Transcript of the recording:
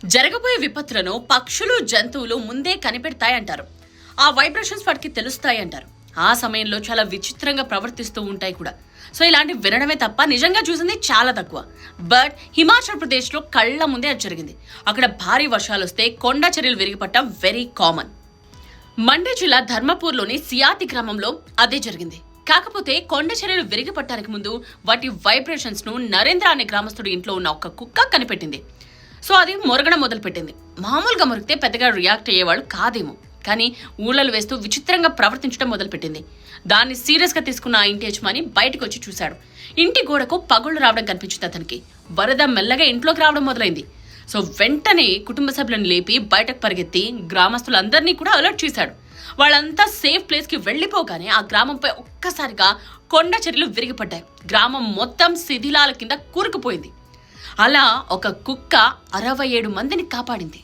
జరగబోయే విపత్తులను పక్షులు జంతువులు ముందే కనిపెడతాయంటారు. ఆ వైబ్రేషన్స్ వాటికి తెలుస్తాయంటారు. ఆ సమయంలో చాలా విచిత్రంగా ప్రవర్తిస్తూ ఉంటాయి కూడా. సో ఇలాంటి వినడమే తప్ప నిజంగా చూసింది చాలా తక్కువ. బట్ హిమాచల్ ప్రదేశ్లో కళ్ళ ముందే అది జరిగింది. అక్కడ భారీ వర్షాలు వస్తే కొండ చర్యలు విరిగిపట్టడం వెరీ కామన్. మండ్య జిల్లా ధర్మపూర్లోని సియాతి గ్రామంలో అదే జరిగింది. కాకపోతే కొండ చర్యలు విరిగిపట్టడానికి ముందు వాటి వైబ్రేషన్స్ ను నరేంద్ర అనే గ్రామస్తుడి ఇంట్లో ఉన్న ఒక కుక్క కనిపెట్టింది. సో అది మొరగడం మొదలుపెట్టింది. మామూలుగా మొరిగితే పెద్దగా రియాక్ట్ అయ్యేవాళ్ళు కాదేమో, కానీ ఊళ్ళలు వేస్తూ విచిత్రంగా ప్రవర్తించడం మొదలుపెట్టింది. దాన్ని సీరియస్ గా తీసుకున్న ఆ ఇంటి యజమాని బయటకు వచ్చి చూశాడు. ఇంటి గోడకు పగుళ్లు రావడం కనిపించింది అతనికి. వరద మెల్లగా ఇంట్లోకి రావడం మొదలైంది. సో వెంటనే కుటుంబ సభ్యులను లేపి బయటకు పరిగెత్తి గ్రామస్తులందరినీ కూడా అలర్ట్ చేశాడు. వాళ్ళంతా సేఫ్ ప్లేస్ కి వెళ్లిపోగానే ఆ గ్రామంపై ఒక్కసారిగా కొండ చర్యలు విరిగిపడ్డాయి. గ్రామం మొత్తం శిథిలాల కింద కూరుకుపోయింది. అలా ఒక కుక్క 67 మందిని కాపాడింది.